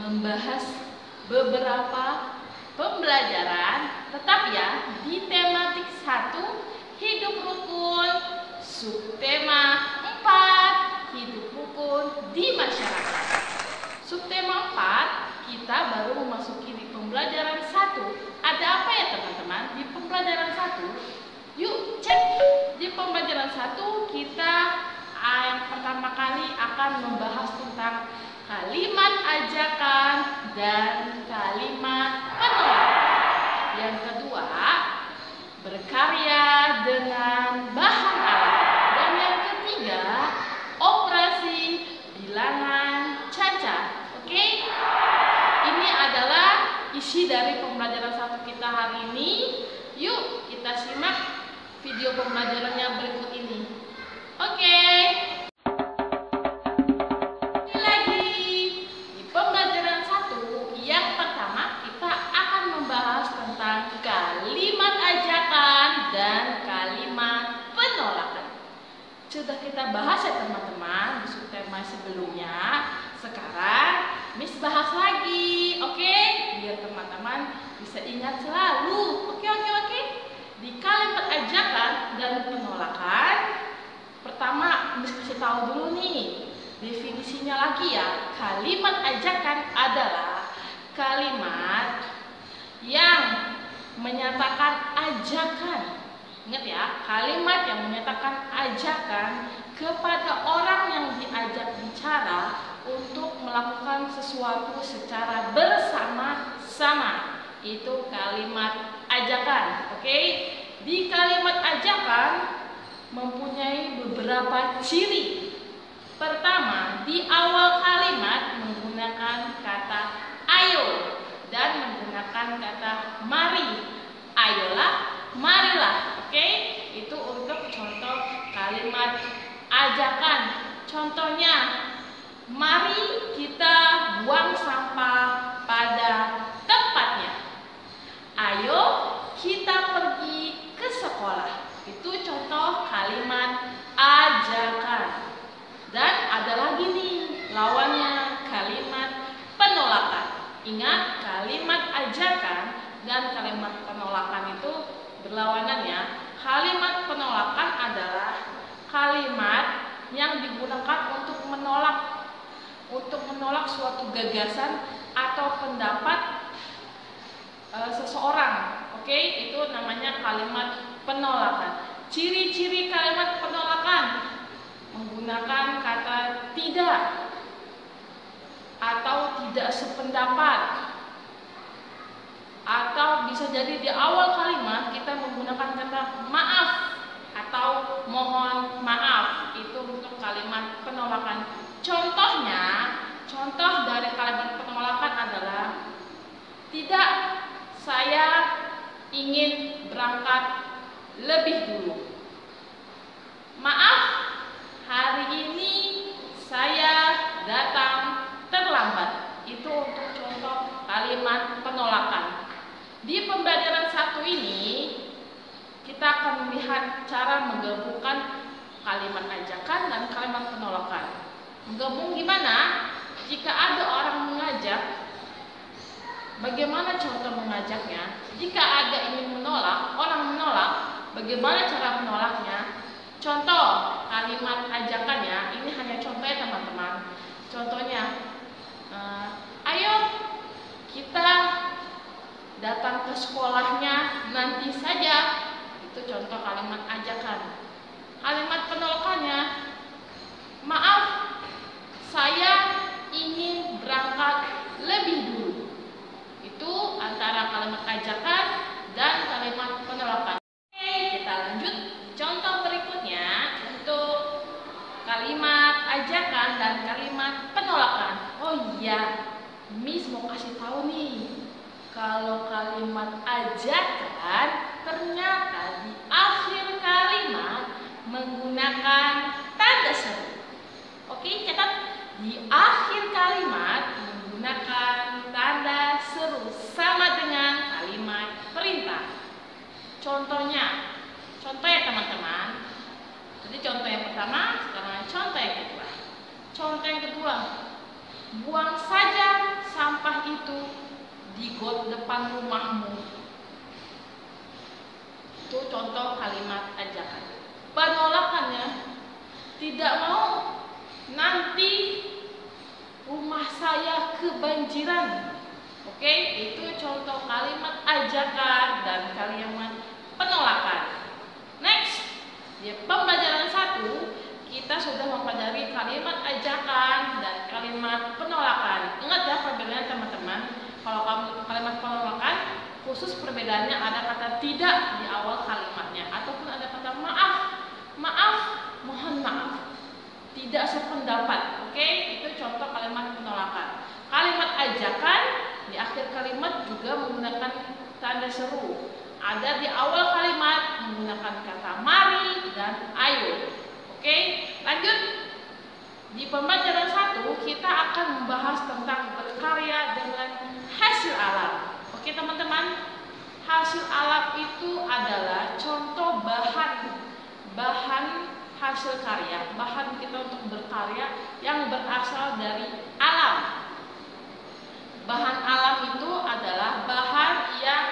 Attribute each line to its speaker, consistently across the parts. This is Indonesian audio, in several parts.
Speaker 1: membahas beberapa pembelajaran, tetap ya, di tematik 1, hidup rukun, subtema 4, hidup rukun di masyarakat. Subtema 4, kita baru memasuki di pembelajaran 1. Ada apa ya teman-teman di pembelajaran 1? Yuk cek. Di pembelajaran 1 kita yang pertama kali akan membahas tentang kalimat ajakan dan kalimat penolakan. Yang kedua, berkarya dengan bahan alat. Dan yang ketiga, operasi bilangan cacat. Oke? Ini adalah isi dari pembelajaran 1 kita hari ini. Yuk kita simak video pembelajarannya berikut ini. Oke. Sudah kita bahas ya teman-teman di subtema sebelumnya. Sekarang Miss bahas lagi, oke? Biar teman-teman bisa ingat selalu. Oke. Di kalimat ajakan dan penolakan, pertama Miss kasih tahu dulu nih definisinya lagi ya. Kalimat ajakan adalah kalimat yang menyatakan ajakan. Ingat ya, kalimat yang menyatakan ajakan kepada orang yang diajak bicara untuk melakukan sesuatu secara bersama-sama. Itu kalimat ajakan, oke? Di kalimat ajakan mempunyai beberapa ciri. Pertama, di awal kalimat menggunakan kata ayo dan menggunakan kata mari. Ayolah, marilah. Oke, itu untuk contoh kalimat ajakan. Contohnya, mari kita buang sampah pada tempatnya. Ayo kita pergi ke sekolah. Itu contoh kalimat ajakan. Dan ada lagi nih lawannya, kalimat penolakan. Ingat, kalimat ajakan dan kalimat penolakan itu berlawanan ya. Kalimat penolakan adalah kalimat yang digunakan untuk menolak suatu gagasan atau pendapat seseorang. Oke, itu namanya kalimat penolakan. Ciri-ciri kalimat penolakan menggunakan kata tidak atau tidak sependapat. Atau bisa jadi di awal kalimat kita menggunakan kata maaf atau mohon maaf. Itu untuk kalimat penolakan. Contohnya, contoh dari kalimat penolakan adalah tidak, saya ingin berangkat lebih dulu. Maaf, hari ini saya datang terlambat. Itu untuk contoh kalimat penolakan. Di pembelajaran 1 ini kita akan melihat cara menggabungkan kalimat ajakan dan kalimat penolakan. Menggabung gimana? Jika ada orang mengajak, bagaimana contoh mengajaknya? Jika ada ingin menolak, orang menolak, bagaimana cara menolaknya? Contoh kalimat ajakannya, ini hanya contoh ya teman-teman. Contohnya, ayo kita datang ke sekolahnya nanti saja. Itu contoh kalimat ajakan. Kalimat penolakannya, maaf, saya ingin berangkat lebih dulu. Itu antara kalimat ajakan dan kalimat penolakan. Oke, kita lanjut. Contoh berikutnya untuk kalimat ajakan dan kalimat penolakan. Oh iya, Miss mau kasih tahu nih. Kalau kalimat ajakan ternyata di akhir kalimat menggunakan tanda seru. Oke, catat. Di akhir kalimat menggunakan tanda seru sama dengan kalimat perintah. Contohnya, contoh ya teman-teman. Jadi contoh yang pertama, sekarang contoh yang kedua. Contoh yang kedua, buang saja sampah itu di got depan rumahmu. Itu contoh kalimat ajakan. Penolakannya, tidak mau nanti rumah saya kebanjiran. Oke, itu contoh kalimat ajakan dan kalimat penolakan. Next, di pembelajaran 1 kita sudah mempelajari kalimat ajakan dan kalimat penolakan. Ingat ya perbedaannya teman-teman. Kalau kalimat penolakan, khusus perbedaannya ada kata tidak di awal kalimatnya, ataupun ada kata maaf, maaf, mohon maaf, tidak sependapat. Oke, itu contoh kalimat penolakan. Kalimat ajakan di akhir kalimat juga menggunakan tanda seru. Ada di awal kalimat menggunakan kata mari dan ayo. Oke, lanjut. Di pembelajaran 1 kita akan membahas tentang berkarya dengan hasil alam. Oke teman-teman, hasil alam itu adalah contoh bahan hasil karya, bahan kita untuk berkarya yang berasal dari alam. Bahan alam itu adalah bahan yang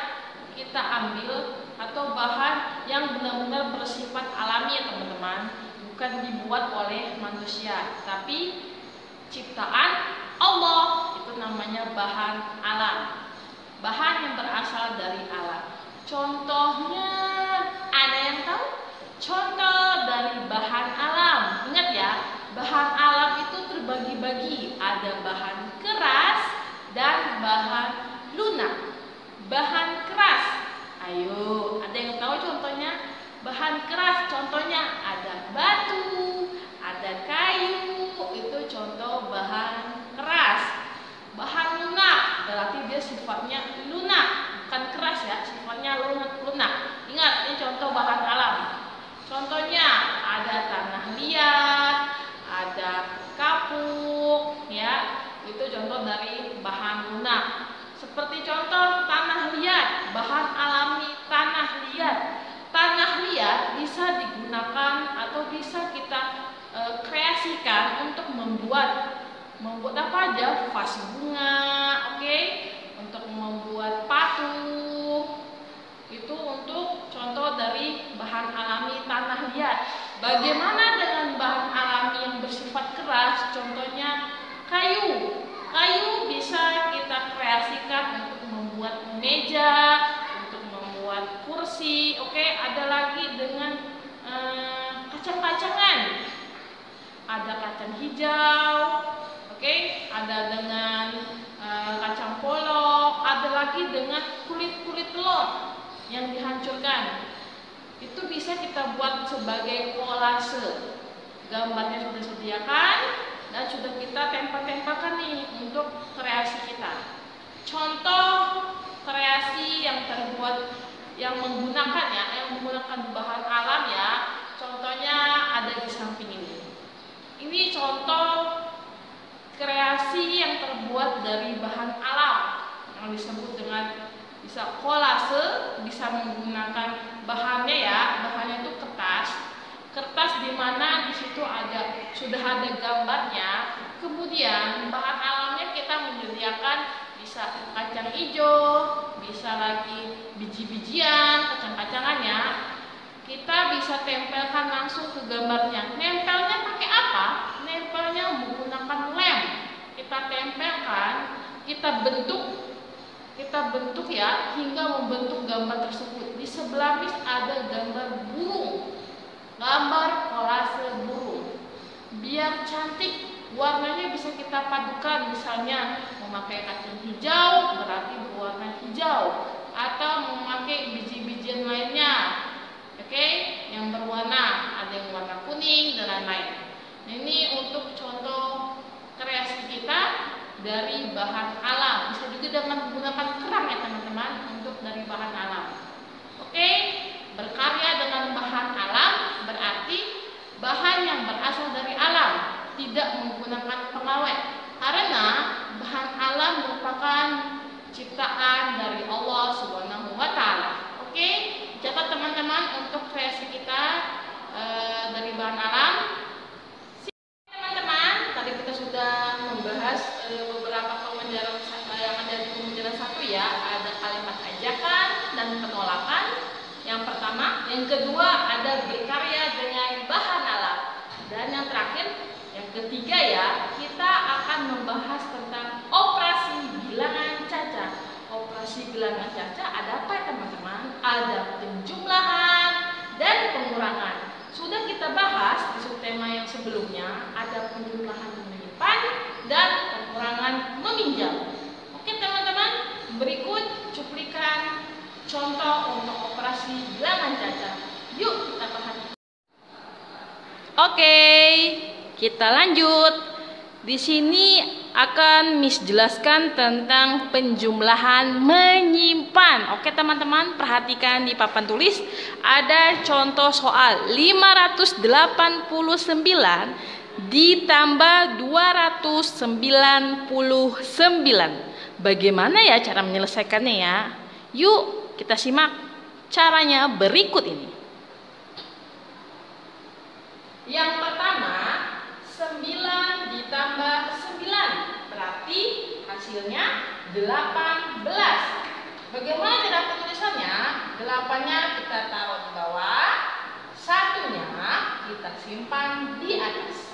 Speaker 1: kita ambil atau bahan yang benar-benar bersifat alami ya teman-teman, bukan dibuat oleh manusia, tapi ciptaan Allah. Itu namanya bahan alam, bahan yang berasal dari alam. Contohnya ada yang tahu? Contoh dari bahan alam, ingat ya, bahan alam itu terbagi-bagi, ada bahan keras dan bahan lunak. Bahan keras, ayo, ada yang tahu contohnya? Bahan keras contohnya ada batu, ada kayu, itu contoh bahan keras. Bahan lunak berarti dia sifatnya lunak, bukan keras ya, sifatnya lunak. Ingat, ini contoh bahan alam. Contohnya ada tanah liat, ada kapuk, ya, itu contoh dari bahan lunak. Seperti contoh tanah liat, bahan alami tanah liat. Tanah liat bisa digunakan atau bisa kita kreasikan untuk membuat apa aja, vas bunga, oke, untuk membuat patung. Itu untuk contoh dari bahan alami tanah liat. Bagaimana dengan bahan alami yang bersifat keras? Contohnya kayu. Kayu bisa kita kreasikan untuk membuat meja, untuk membuat kursi. Oke, ada lagi dengan kacang-kacangan. Ada kacang hijau, oke, ada dengan kacang polong, ada lagi dengan kulit-kulit telur yang dihancurkan. Itu bisa kita buat sebagai kolase. Gambarnya sudah disediakan dan sudah kita tempel-tempelkan nih untuk kreasi kita. Contoh kreasi yang terbuat yang menggunakan bahan alam ya. Contohnya ada di samping ini. Ini contoh kreasi yang terbuat dari bahan alam yang disebut dengan bisa kolase, bisa menggunakan bahannya ya. Bahannya itu kertas di mana di situ sudah ada gambarnya. Kemudian bahan alamnya kita menyediakan bisa kacang hijau, bisa lagi biji-bijian, kacang-kacangannya. Kita bisa tempelkan langsung ke gambarnya. Nempelnya pakai apa? Nempelnya menggunakan lem. Kita tempelkan, kita bentuk ya hingga membentuk gambar tersebut. Di sebelah ada gambar burung. Gambar kolase burung. Biar cantik, warnanya bisa kita padukan, misalnya memakai kacang hijau berarti berwarna hijau, atau memakai biji-bijian lainnya, oke, yang berwarna, ada yang warna kuning dan lain-lain. Ini untuk contoh kreasi kita dari bahan alam. Bisa juga dengan menggunakan kerang ya teman-teman, untuk dari bahan alam. Oke, berkarya dengan bahan alam berarti bahan yang berasal dari alam, tidak menggunakan pengawet, karena bahan alam merupakan ciptaan dari Allah Subhanahu wa Ta'ala. Oke, catat teman-teman untuk kreasi kita dari bahan alam. Teman-teman, tadi kita sudah membahas beberapa pembelajaran yang ada di itu ya, ada kalimat ajakan dan penolakan. Yang pertama, yang kedua ada berkarya dengan bahan alam. Dan yang terakhir, yang ketiga ya, kita akan membahas tentang operasi bilangan caca. Operasi bilangan caca ada apa ya teman-teman? Ada penjumlahan dan pengurangan. Sudah kita bahas di subtema yang sebelumnya, ada penjumlahan menyimpan dan pengurangan meminjam. Oke teman-teman, berikut cuplikan contoh untuk operasi bilangan caca. Yuk kita perhatikan. Oke, kita lanjut. Di sini akan Miss jelaskan tentang penjumlahan menyimpan. Oke teman-teman, perhatikan di papan tulis ada contoh soal 589 ditambah 299. Bagaimana ya cara menyelesaikannya ya? Yuk kita simak caranya berikut ini. Yang pertama, 9 ditambah 9 berarti hasilnya 18. Bagaimana cara penulisannya? 8-nya kita taruh di bawah, 1-nya kita simpan di atas.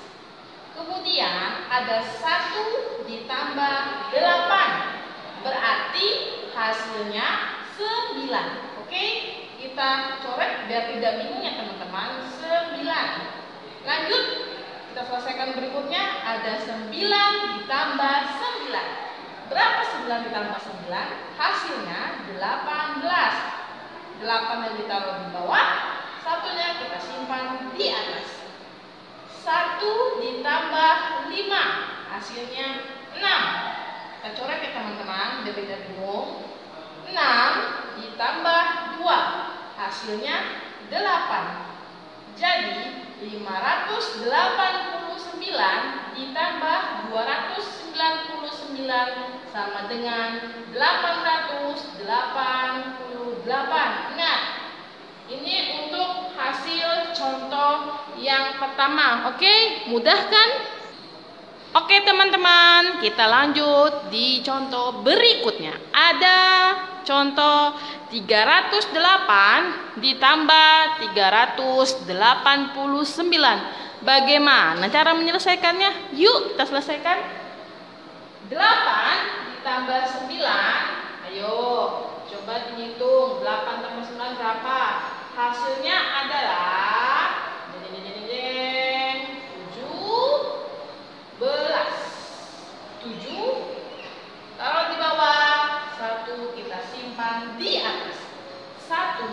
Speaker 1: Kemudian ada 1 ditambah 8 berarti hasilnya 9. Oke, kita coret biar tidak bingung ya teman-teman. 9. Lanjut, kita selesaikan berikutnya. Ada 9 ditambah 9. Berapa 9 ditambah 9? Hasilnya 18. 8 yang ditaruh di bawah, 1-nya kita simpan di atas. 1 ditambah 5 hasilnya 6. Kita coret ya teman-teman biar tidak bingung. 6 ditambah 2 hasilnya 8. Jadi 589 ditambah 299 sama dengan 888. Ingat, ini untuk hasil contoh yang pertama. Oke, mudah kan? Oke teman-teman, kita lanjut di contoh berikutnya. Ada contoh 308 ditambah 389. Bagaimana cara menyelesaikannya? Yuk kita selesaikan. 8 ditambah 9. Ayo, coba dihitung. 8 tambah 9 berapa? Hasilnya adalah 7. Taruh di bawah, 1 kita simpan di atas. 1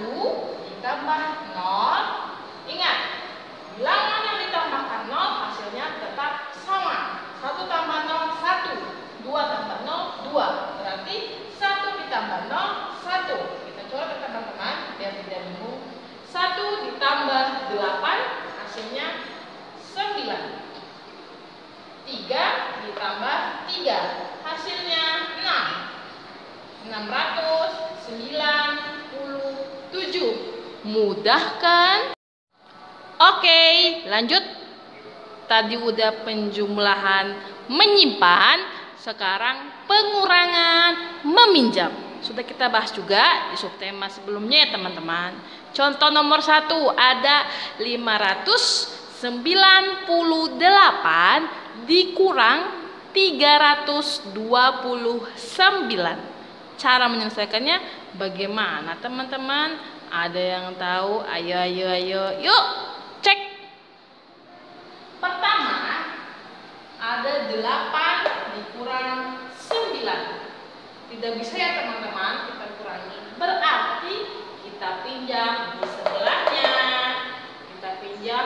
Speaker 1: ditambah 0. Ingat, bilangan yang ditambahkan 0 hasilnya tetap sama. 1 tambah 0, 1. 2 tambah 0, 2. Berarti 1 ditambah 0, 1. Kita coret teman-teman biar tidak bingung. 1 ditambah 8 hasilnya 9. 3 ditambah 3 hasilnya 6. 697. Mudah kan? Oke, lanjut. Tadi udah penjumlahan menyimpan, sekarang pengurangan meminjam. Sudah kita bahas juga di subtema sebelumnya ya teman-teman. Contoh nomor 1 ada 598 dikurang 329. Cara menyelesaikannya bagaimana teman-teman? Ada yang tahu? Ayo. Yuk, cek. Pertama, ada 8 dikurang 9. Tidak bisa ya teman-teman kita kurangi. Berarti kita pinjam di sebelahnya. Kita pinjam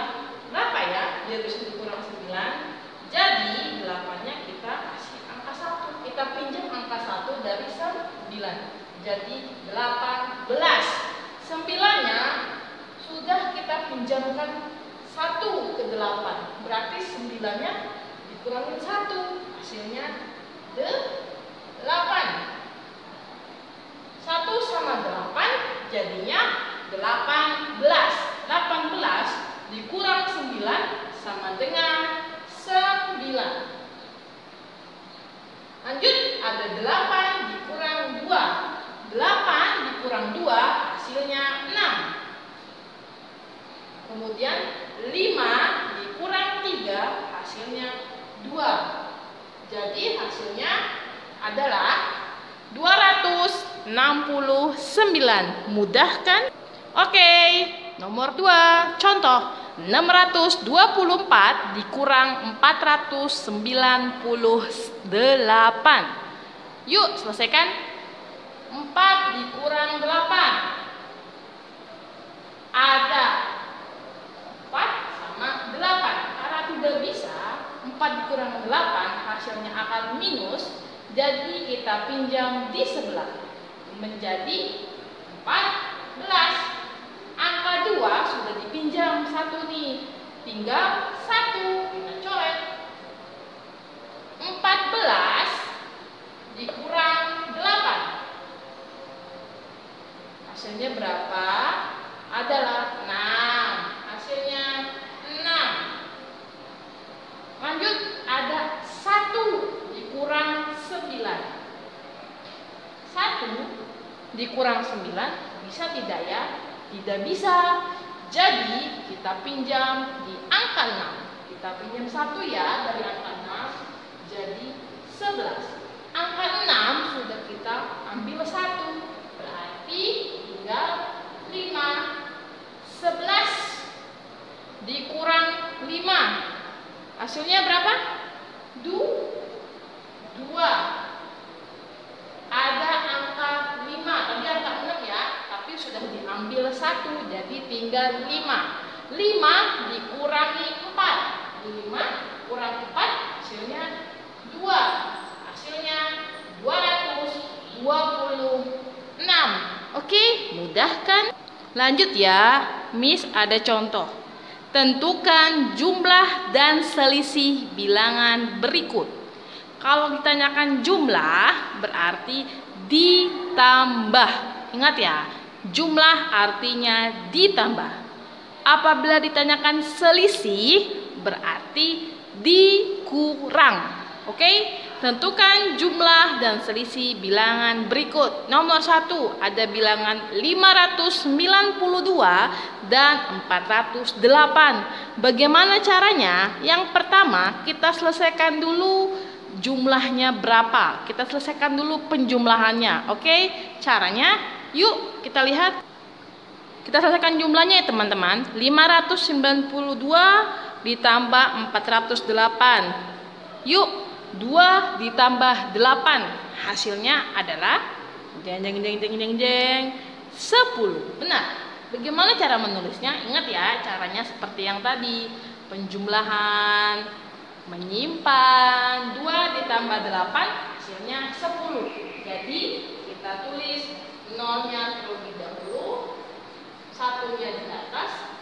Speaker 1: berapa ya? Biar bisa dikurang 9. Jadi 8-nya kita kasih angka 1. Kita pinjam angka 1 dari 9. Jadi 18. 9-nya sudah kita pinjamkan 1 ke 8. Berarti 9-nya dikurangin 1. Hasilnya 8. 1 sama 8 jadinya 18. 18 dikurang 9 sama dengan 9. Lanjut, ada 8 dikurang 2. Kemudian 5 dikurang 3 hasilnya 2. Jadi hasilnya adalah 269. Mudah kan? Oke, nomor 2. Contoh, 624 dikurang 498. Yuk, selesaikan. 4 dikurang 8. Ada 4 sama 8. Karena tidak bisa 4 dikurang 8 hasilnya akan minus. Jadi kita pinjam di sebelah menjadi 14. Angka 2 sudah dipinjam 1 nih, tinggal 1 kita coret. 14 dikurang 8 hasilnya berapa? Adalah 6. Hasilnya 6. Lanjut, ada 1 dikurang 9. 1 dikurang 9 bisa tidak ya? Tidak bisa. Jadi kita pinjam di angka 6. Kita pinjam 1 ya dari angka 6. Jadi 11. Angka 6 sudah kita ambil 1. Berarti tinggal 5. 11 dikurang 5 hasilnya berapa? 2. Ada angka 5, tadi angka 6 ya, tapi sudah diambil 1, jadi tinggal 5. 5 dikurangi 4. 5 kurang 4 hasilnya 2. Hasilnya 226. Oke, mudah kan? Lanjut ya, Miss ada contoh. Tentukan jumlah dan selisih bilangan berikut. Kalau ditanyakan jumlah berarti ditambah. Ingat ya, jumlah artinya ditambah. Apabila ditanyakan selisih berarti dikurang. Oke? Tentukan jumlah dan selisih bilangan berikut. Nomor 1 ada bilangan 592 dan 408. Bagaimana caranya? Yang pertama kita selesaikan dulu jumlahnya berapa. Kita selesaikan dulu penjumlahannya. Oke? Caranya yuk kita lihat. Kita selesaikan jumlahnya ya teman-teman. 592 ditambah 408. Yuk, 2 ditambah 8 hasilnya adalah 10. Benar. Bagaimana cara menulisnya? Ingat ya, caranya seperti yang tadi. Penjumlahan, menyimpan. 2 ditambah 8 hasilnya 10. Jadi kita tulis 0-nya terlebih dahulu, 1-nya di atas.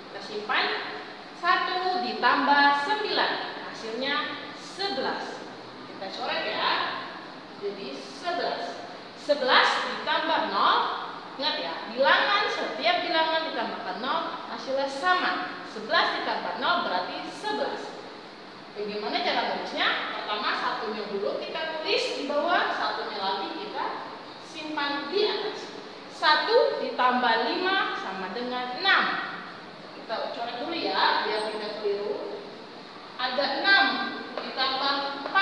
Speaker 1: Kita simpan. 1 ditambah 9 hasilnya 11. Kita coret ya. Jadi 11. 11 ditambah 0. Ingat ya, bilangan setiap bilangan ditambahkan 0 hasilnya sama. 11 ditambah 0 berarti 11. Bagaimana cara nulisnya? Pertama 1-nya dulu kita tulis di bawah, 1-nya lagi kita simpan di atas. 1 ditambah 5 sama dengan 6. Kita coret dulu ya biar tidak keliru. Ada 6 ditambah 4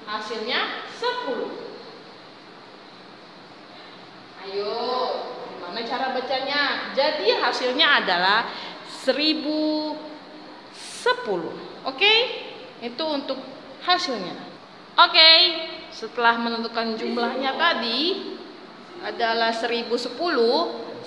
Speaker 1: hasilnya 10. Ayo, gimana cara bacanya? Jadi hasilnya adalah 1010. Oke? Itu untuk hasilnya. Oke, setelah menentukan jumlahnya tadi adalah 1010,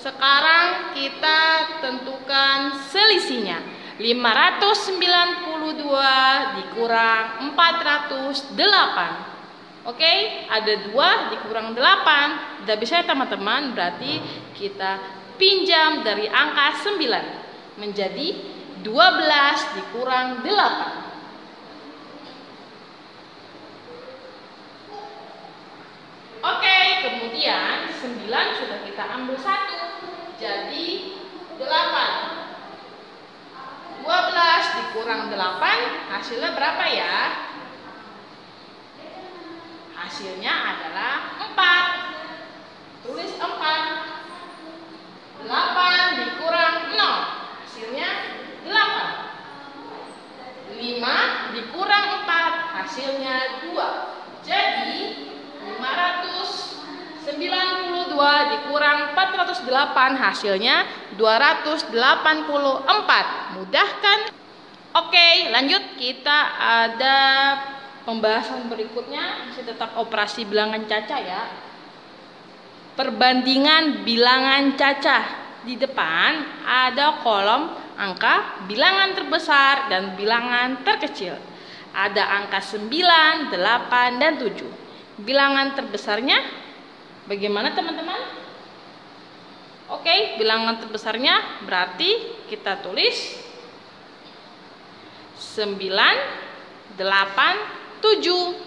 Speaker 1: sekarang kita tentukan selisihnya. 592 dikurang 408. Oke, ada 2 dikurang 8. Udah bisa ya teman-teman, berarti kita pinjam dari angka 9 menjadi 12 dikurang 8. Oke, kemudian 9 sudah kita ambil 1, jadi 8. 12 dikurang 8 hasilnya berapa ya? Hasilnya adalah 4. Tulis 4. 8 dikurang 0 hasilnya 2. Jadi 592 dikurang 408 hasilnya 284. Mudah kan? Oke, lanjut. Kita ada pembahasan berikutnya, masih tetap operasi bilangan cacah ya. Perbandingan bilangan cacah. Di depan ada kolom angka bilangan terbesar dan bilangan terkecil. Ada angka 9, 8, dan 7. Bilangan terbesarnya bagaimana teman-teman? Oke, bilangan terbesarnya berarti kita tulis 9, 8, 7.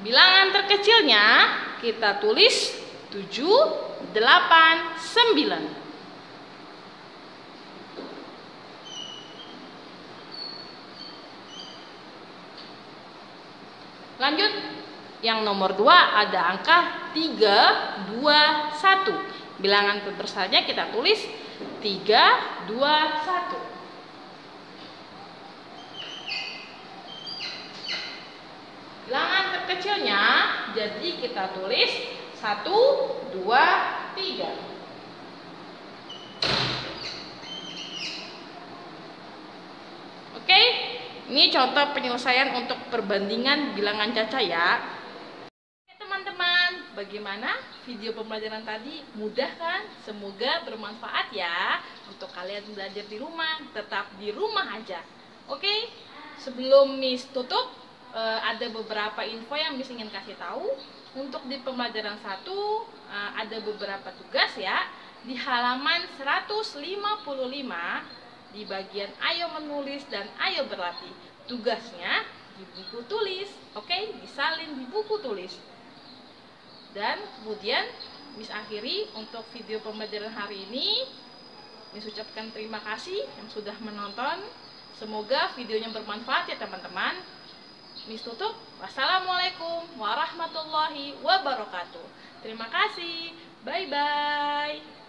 Speaker 1: Bilangan terkecilnya kita tulis 7, 8, 9. Lanjut, yang nomor 2 ada angka 3, 2, 1. Bilangan terbesarnya kita tulis 3, 2, 1. Bilangan terkecilnya jadi kita tulis 1, 2, 3. Oke, ini contoh penyelesaian untuk perbandingan bilangan cacah ya. Oke teman-teman, bagaimana video pembelajaran tadi? Mudah kan? Semoga bermanfaat ya untuk kalian belajar di rumah. Tetap di rumah aja. Oke, sebelum Miss tutup, ada beberapa info yang Miss ingin kasih tahu. Untuk di pembelajaran 1 ada beberapa tugas ya. Di halaman 155 di bagian ayo menulis dan ayo berlatih. Tugasnya di buku tulis. Oke, disalin di buku tulis. Dan kemudian Miss akhiri untuk video pembelajaran hari ini. Miss ucapkan terima kasih yang sudah menonton. Semoga videonya bermanfaat ya teman-teman. Miss tutup. Wassalamualaikum warahmatullahi wabarakatuh. Terima kasih. Bye-bye.